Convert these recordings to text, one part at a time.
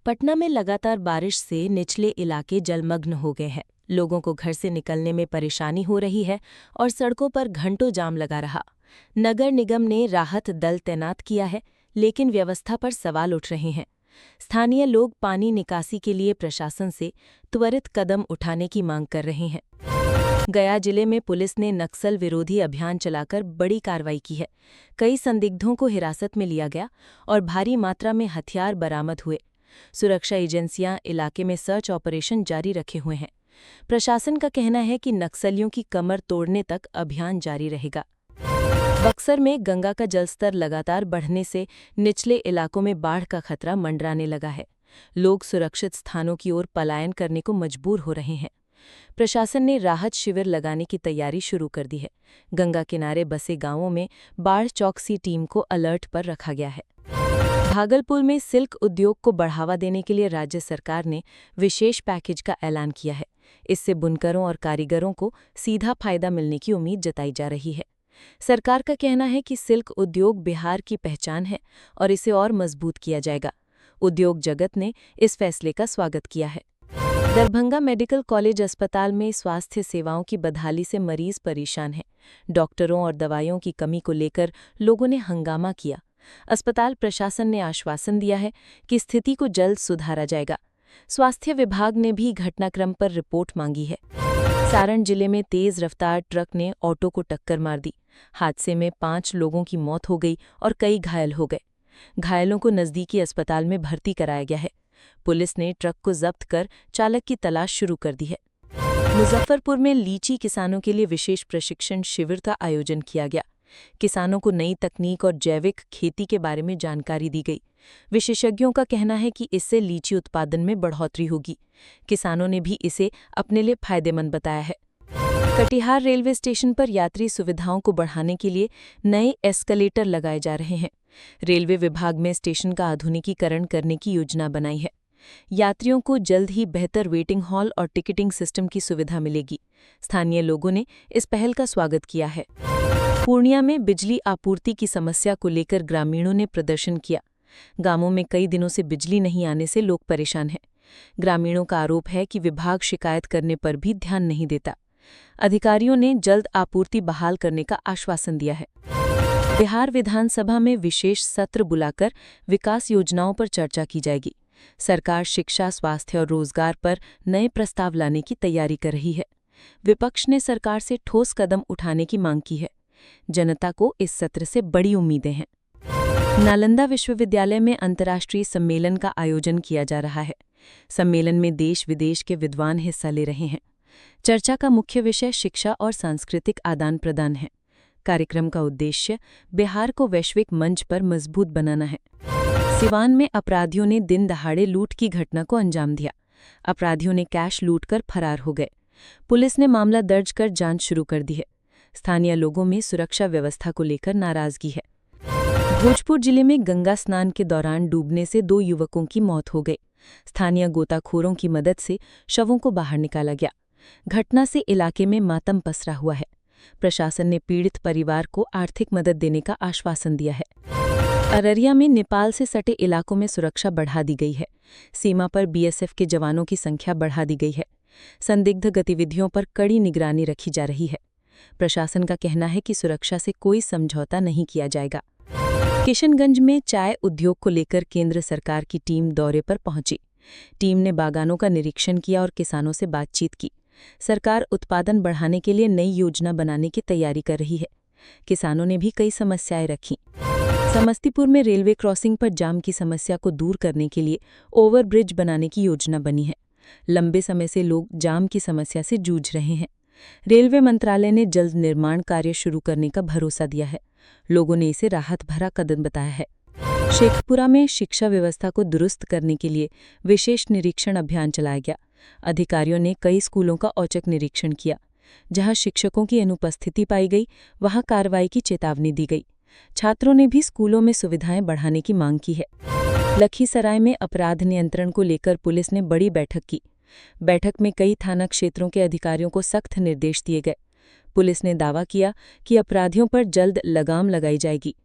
पटना में लगातार बारिश से निचले इलाके जलमग्न हो गए हैं। लोगों को घर से निकलने में परेशानी हो रही है और सड़कों पर घंटों जाम लगा रहा। नगर निगम ने राहत दल तैनात किया है, लेकिन व्यवस्था पर सवाल उठ रहे हैं। स्थानीय लोग पानी निकासी के लिए प्रशासन से त्वरित कदम उठाने की मांग कर रहे हैं। गया जिले में पुलिस ने नक्सल विरोधी अभियान चलाकर बड़ी कार्रवाई की है। कई संदिग्धों को हिरासत में लिया गया और भारी मात्रा में हथियार बरामद हुए। सुरक्षा एजेंसियां इलाके में सर्च ऑपरेशन जारी रखे हुए हैं। प्रशासन का कहना है कि नक्सलियों की कमर तोड़ने तक अभियान जारी रहेगा। बक्सर में गंगा का जलस्तर लगातार बढ़ने से निचले इलाकों में बाढ़ का खतरा मंडराने लगा है। लोग सुरक्षित स्थानों की ओर पलायन करने को मजबूर हो रहे हैं। प्रशासन ने राहत शिविर लगाने की तैयारी शुरू कर दी है। गंगा किनारे बसे गांवों में बाढ़ चौकसी टीम को अलर्ट पर रखा गया है। भागलपुर में सिल्क उद्योग को बढ़ावा देने के लिए राज्य सरकार ने विशेष पैकेज का ऐलान किया है। इससे बुनकरों और कारीगरों को सीधा फायदा मिलने की उम्मीद जताई जा रही है। सरकार का कहना है कि सिल्क उद्योग बिहार की पहचान है और इसे और मजबूत किया जाएगा। उद्योग जगत ने इस फैसले का स्वागत किया है। दरभंगा मेडिकल कॉलेज अस्पताल में स्वास्थ्य सेवाओं की बदहाली से मरीज परेशान हैं। डॉक्टरों और दवाइयों की कमी को लेकर लोगों ने हंगामा किया। अस्पताल प्रशासन ने आश्वासन दिया है कि स्थिति को जल्द सुधारा जाएगा। स्वास्थ्य विभाग ने भी घटनाक्रम पर रिपोर्ट मांगी है। सारण जिले में तेज रफ्तार ट्रक ने ऑटो को टक्कर मार दी। हादसे में 5 लोगों की मौत हो गई और कई घायल हो गए। घायलों को नजदीकी अस्पताल में भर्ती कराया गया है। पुलिस ने ट्रक को जब्त कर चालक की तलाश शुरू कर दी है। मुजफ्फरपुर में लीची किसानों के लिए विशेष प्रशिक्षण शिविर का आयोजन किया गया। किसानों को नई तकनीक और जैविक खेती के बारे में जानकारी दी गई। विशेषज्ञों का कहना है कि इससे लीची उत्पादन में बढ़ोतरी होगी। किसानों ने भी इसे अपने लिए फायदेमंद बताया है। कटिहार रेलवे स्टेशन पर यात्री सुविधाओं को बढ़ाने के लिए नए एस्कलेटर लगाए जा रहे हैं। रेलवे विभाग में स्टेशन का आधुनिकीकरण करने की योजना बनाई है। यात्रियों को जल्द ही बेहतर वेटिंग हॉल और टिकटिंग सिस्टम की सुविधा मिलेगी। स्थानीय लोगों ने इस पहल का स्वागत किया है। पूर्णिया में बिजली आपूर्ति की समस्या को लेकर ग्रामीणों ने प्रदर्शन किया। गांवों में कई दिनों से बिजली नहीं आने से लोग परेशान हैं। ग्रामीणों का आरोप है कि विभाग शिकायत करने पर भी ध्यान नहीं देता। अधिकारियों ने जल्द आपूर्ति बहाल करने का आश्वासन दिया है। बिहार विधानसभा में विशेष सत्र बुलाकर विकास योजनाओं पर चर्चा की जाएगी। सरकार शिक्षा, स्वास्थ्य और रोजगार पर नए प्रस्ताव लाने की तैयारी कर रही है। विपक्ष ने सरकार से ठोस कदम उठाने की मांग की है। जनता को इस सत्र से बड़ी उम्मीदें हैं। नालंदा विश्वविद्यालय में अंतर्राष्ट्रीय सम्मेलन का आयोजन किया जा रहा है। सम्मेलन में देश विदेश के विद्वान हिस्सा ले रहे हैं। चर्चा का मुख्य विषय शिक्षा और सांस्कृतिक आदान प्रदान है। कार्यक्रम का उद्देश्य बिहार को वैश्विक मंच पर मजबूत बनाना है। सिवान में अपराधियों ने दिन दहाड़े लूट की घटना को अंजाम दिया। अपराधियों ने कैश लूटकर फरार हो गए। पुलिस ने मामला दर्ज कर जांच शुरू कर दी है। स्थानीय लोगों में सुरक्षा व्यवस्था को लेकर नाराजगी है। भोजपुर जिले में गंगा स्नान के दौरान डूबने से 2 युवकों की मौत हो गई। स्थानीय गोताखोरों की मदद से शवों को बाहर निकाला गया। घटना से इलाके में मातम पसरा हुआ है। प्रशासन ने पीड़ित परिवार को आर्थिक मदद देने का आश्वासन दिया है। अररिया में नेपाल से सटे इलाकों में सुरक्षा बढ़ा दी गई है। सीमा पर बीएसएफ के जवानों की संख्या बढ़ा दी गई है। संदिग्ध गतिविधियों पर कड़ी निगरानी रखी जा रही है। प्रशासन का कहना है कि सुरक्षा से कोई समझौता नहीं किया जाएगा। किशनगंज में चाय उद्योग को लेकर केंद्र सरकार की टीम दौरे पर पहुंची। टीम ने बागानों का निरीक्षण किया और किसानों से बातचीत की। सरकार उत्पादन बढ़ाने के लिए नई योजना बनाने की तैयारी कर रही है। किसानों ने भी कई समस्याएं रखीं। समस्तीपुर में रेलवे क्रॉसिंग पर जाम की समस्या को दूर करने के लिए ओवरब्रिज बनाने की योजना बनी है। लंबे समय से लोग जाम की समस्या से जूझ रहे हैं। रेलवे मंत्रालय ने जल्द निर्माण कार्य शुरू करने का भरोसा दिया है। लोगों ने इसे राहत भरा कदम बताया है। शेखपुरा में शिक्षा व्यवस्था को दुरुस्त करने के लिए विशेष निरीक्षण अभियान चलाया गया। अधिकारियों ने कई स्कूलों का औचक निरीक्षण किया। जहां शिक्षकों की अनुपस्थिति पाई गई, वहां कार्रवाई की चेतावनी दी गई। छात्रों ने भी स्कूलों में सुविधाएं बढ़ाने की मांग की है। लखीसराय में अपराध नियंत्रण को लेकर पुलिस ने बड़ी बैठक की। बैठक में कई थाना क्षेत्रों के अधिकारियों को सख्त निर्देश दिए गए। पुलिस ने दावा किया कि अपराधियों पर जल्द लगाम लगाई जाएगी।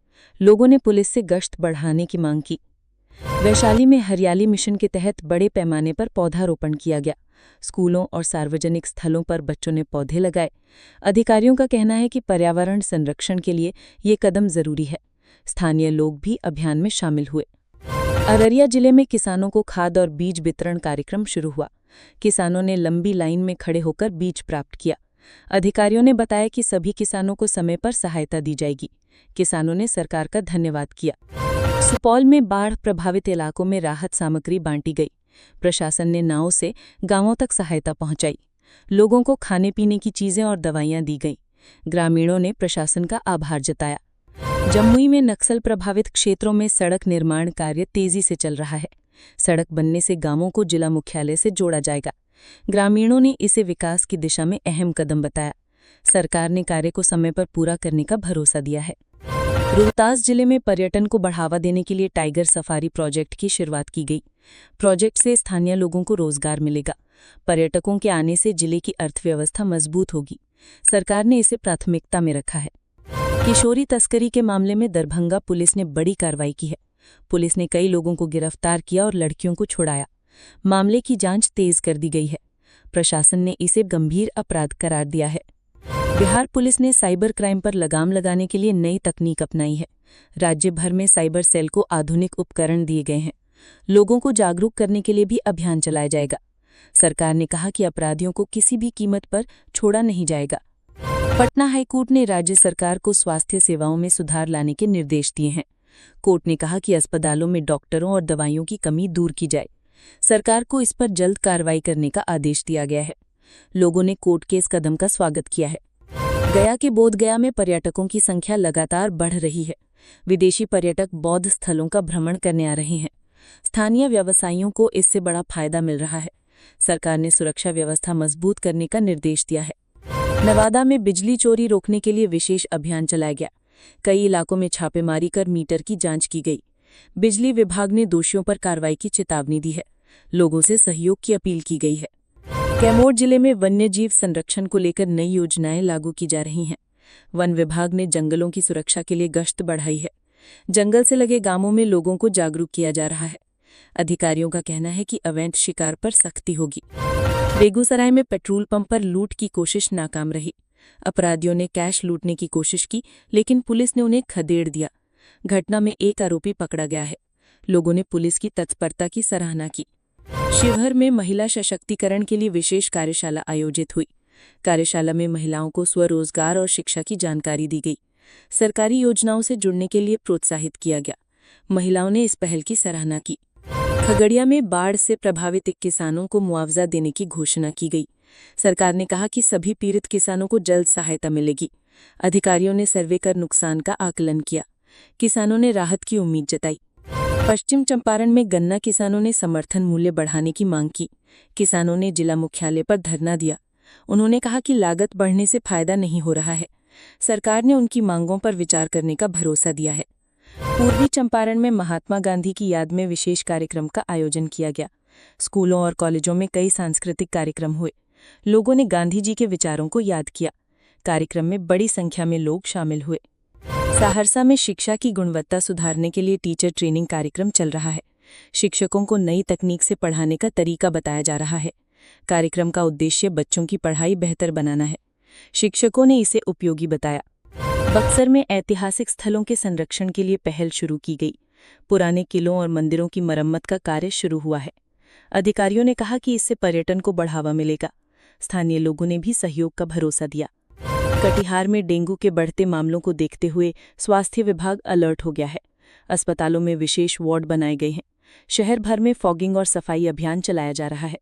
लोगों ने पुलिस से गश्त बढ़ाने की मांग की। वैशाली में हरियाली मिशन के तहत बड़े पैमाने पर पौधारोपण किया गया। स्कूलों और सार्वजनिक स्थलों पर बच्चों ने पौधे लगाए। अधिकारियों का कहना है कि पर्यावरण संरक्षण के लिए ये कदम जरूरी है। स्थानीय लोग भी अभियान में शामिल हुए। अररिया जिले में किसानों को खाद और बीज वितरण कार्यक्रम शुरू हुआ। किसानों ने लंबी लाइन में खड़े होकर बीज प्राप्त किया। अधिकारियों ने बताया कि सभी किसानों को समय पर सहायता दी जाएगी। किसानों ने सरकार का धन्यवाद किया। सुपौल में बाढ़ प्रभावित इलाकों में राहत सामग्री बांटी गई। प्रशासन ने नावों से गांवों तक सहायता पहुंचाई। लोगों को खाने पीने की चीजें और दवाइयां दी गईं। ग्रामीणों ने प्रशासन का आभार जताया। जमुई में नक्सल प्रभावित क्षेत्रों में सड़क निर्माण कार्य तेजी से चल रहा है। सड़क बनने से गांवों को जिला मुख्यालय से जोड़ा जाएगा। ग्रामीणों ने इसे विकास की दिशा में अहम कदम बताया। सरकार ने कार्य को समय पर पूरा करने का भरोसा दिया है। रोहतास जिले में पर्यटन को बढ़ावा देने के लिए टाइगर सफारी प्रोजेक्ट की शुरुआत की गई। प्रोजेक्ट से स्थानीय लोगों को रोजगार मिलेगा। पर्यटकों के आने से जिले की अर्थव्यवस्था मजबूत होगी। सरकार ने इसे प्राथमिकता में रखा है। किशोरी तस्करी के मामले में दरभंगा पुलिस ने बड़ी कार्रवाई की है। पुलिस ने कई लोगों को गिरफ्तार किया और लड़कियों को छुड़ाया। मामले की जांच तेज कर दी गई है। प्रशासन ने इसे गंभीर अपराध करार दिया है। बिहार पुलिस ने साइबर क्राइम पर लगाम लगाने के लिए नई तकनीक अपनाई है। राज्य भर में साइबर सेल को आधुनिक उपकरण दिए गए हैं। लोगों को जागरूक करने के लिए भी अभियान चलाया जाएगा। सरकार ने कहा कि अपराधियों को किसी भी कीमत पर छोड़ा नहीं जाएगा। पटना हाईकोर्ट ने राज्य सरकार को स्वास्थ्य सेवाओं में सुधार लाने के निर्देश दिए हैं। कोर्ट ने कहा कि अस्पतालों में डॉक्टरों और दवाइयों की कमी दूर की जाए। सरकार को इस पर जल्द कार्रवाई करने का आदेश दिया गया है। लोगों ने कोर्ट के इस कदम का स्वागत किया है। गया के बोधगया में पर्यटकों की संख्या लगातार बढ़ रही है। विदेशी पर्यटक बौद्ध स्थलों का भ्रमण करने आ रहे हैं। स्थानीय व्यवसायियों को इससे बड़ा फायदा मिल रहा है। सरकार ने सुरक्षा व्यवस्था मजबूत करने का निर्देश दिया है। नवादा में बिजली चोरी रोकने के लिए विशेष अभियान चलाया गया। कई इलाकों में छापेमारी कर मीटर की जांच की गई। बिजली विभाग ने दोषियों पर कार्रवाई की चेतावनी दी है। लोगों से सहयोग की अपील की गई है। कैमूर जिले में वन्यजीव संरक्षण को लेकर नई योजनाएं लागू की जा रही हैं। वन विभाग ने जंगलों की सुरक्षा के लिए गश्त बढ़ाई है। जंगल से लगे गांवों में लोगों को जागरूक किया जा रहा है। अधिकारियों का कहना है कि अवैध शिकार पर सख्ती होगी। बेगूसराय में पेट्रोल पंप पर लूट की कोशिश नाकाम रही। अपराधियों ने कैश लूटने की कोशिश की, लेकिन पुलिस ने उन्हें खदेड़ दिया। घटना में एक आरोपी पकड़ा गया है। लोगों ने पुलिस की तत्परता की सराहना की। शिवहर में महिला सशक्तिकरण के लिए विशेष कार्यशाला आयोजित हुई। कार्यशाला में महिलाओं को स्वरोजगार और शिक्षा की जानकारी दी गई। सरकारी योजनाओं से जुड़ने के लिए प्रोत्साहित किया गया। महिलाओं ने इस पहल की सराहना की। खगड़िया में बाढ़ से प्रभावित किसानों को मुआवजा देने की घोषणा की गई। सरकार ने कहा कि सभी पीड़ित किसानों को जल्द सहायता मिलेगी। अधिकारियों ने सर्वे कर नुकसान का आकलन किया। किसानों ने राहत की उम्मीद जताई। पश्चिम चंपारण में गन्ना किसानों ने समर्थन मूल्य बढ़ाने की मांग की। किसानों ने जिला मुख्यालय पर धरना दिया। उन्होंने कहा कि लागत बढ़ने से फायदा नहीं हो रहा है। सरकार ने उनकी मांगों पर विचार करने का भरोसा दिया है। पूर्वी चंपारण में महात्मा गांधी की याद में विशेष कार्यक्रम का आयोजन किया गया। स्कूलों और कॉलेजों में कई सांस्कृतिक कार्यक्रम हुए। लोगों ने गांधी जी के विचारों को याद किया। कार्यक्रम में बड़ी संख्या में लोग शामिल हुए। सहरसा में शिक्षा की गुणवत्ता सुधारने के लिए टीचर ट्रेनिंग कार्यक्रम चल रहा है। शिक्षकों को नई तकनीक से पढ़ाने का तरीका बताया जा रहा है। कार्यक्रम का उद्देश्य बच्चों की पढ़ाई बेहतर बनाना है। शिक्षकों ने इसे उपयोगी बताया। बक्सर में ऐतिहासिक स्थलों के संरक्षण के लिए पहल शुरू की गई। पुराने किलों और मंदिरों की मरम्मत का कार्य शुरू हुआ है। अधिकारियों ने कहा कि इससे पर्यटन को बढ़ावा मिलेगा। स्थानीय लोगों ने भी सहयोग का भरोसा दिया। कटिहार में डेंगू के बढ़ते मामलों को देखते हुए स्वास्थ्य विभाग अलर्ट हो गया है। अस्पतालों में विशेष वार्ड बनाए गए हैं। शहर भर में फॉगिंग और सफाई अभियान चलाया जा रहा है।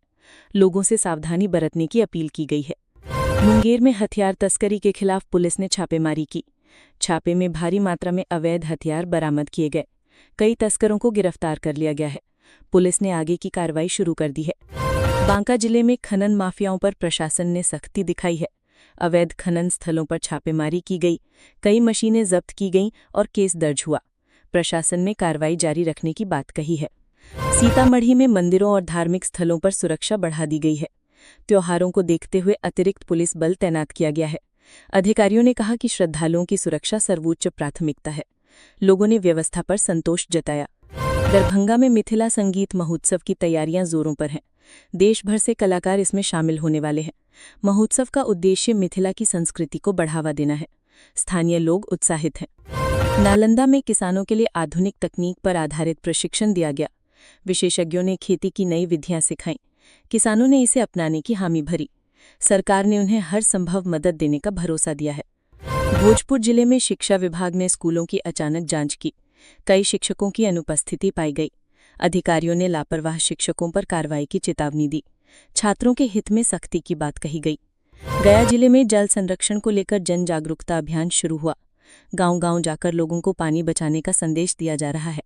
लोगों से सावधानी बरतने की अपील की गई है। मुंगेर में हथियार तस्करी के खिलाफ पुलिस ने छापेमारी की। छापे में भारी मात्रा में अवैध हथियार बरामद किए गए। कई तस्करों को गिरफ्तार कर लिया गया है। पुलिस ने आगे की कार्रवाई शुरू कर दी है। बांका जिले में खनन माफियाओं पर प्रशासन ने सख्ती दिखाई है। अवैध खनन स्थलों पर छापेमारी की गई। कई मशीनें जब्त की गईं और केस दर्ज हुआ। प्रशासन ने कार्रवाई जारी रखने की बात कही है। सीतामढ़ी में मंदिरों और धार्मिक स्थलों पर सुरक्षा बढ़ा दी गई है। त्योहारों को देखते हुए अतिरिक्त पुलिस बल तैनात किया गया है। अधिकारियों ने कहा कि श्रद्धालुओं की सुरक्षा सर्वोच्च प्राथमिकता है। लोगों ने व्यवस्था पर संतोष जताया। दरभंगा में मिथिला संगीत महोत्सव की तैयारियां जोरों पर हैं। देश भर से कलाकार इसमें शामिल होने वाले हैं। महोत्सव का उद्देश्य मिथिला की संस्कृति को बढ़ावा देना है। स्थानीय लोग उत्साहित हैं। नालंदा में किसानों के लिए आधुनिक तकनीक पर आधारित प्रशिक्षण दिया गया। विशेषज्ञों ने खेती की नई विधियां सिखाईं। किसानों ने इसे अपनाने की हामी भरी। सरकार ने उन्हें हर संभव मदद देने का भरोसा दिया है। भोजपुर जिले में शिक्षा विभाग ने स्कूलों की अचानक जांच की। कई शिक्षकों की अनुपस्थिति पाई गई। अधिकारियों ने लापरवाह शिक्षकों पर कार्रवाई की चेतावनी दी। छात्रों के हित में सख्ती की बात कही गई। गया जिले में जल संरक्षण को लेकर जन जागरूकता अभियान शुरू हुआ। गांव-गांव जाकर लोगों को पानी बचाने का संदेश दिया जा रहा है।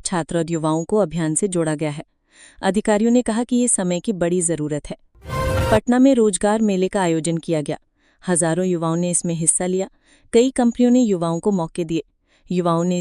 छात्र और युवाओं को अभियान से जोड़ा गया है। अधिकारियों ने कहा कि ये समय की बड़ी जरूरत है। पटना में रोजगार मेले का आयोजन किया गया। हजारों युवाओं ने इसमें हिस्सा लिया। कई कंपनियों ने युवाओं को मौके दिए। युवाओं ने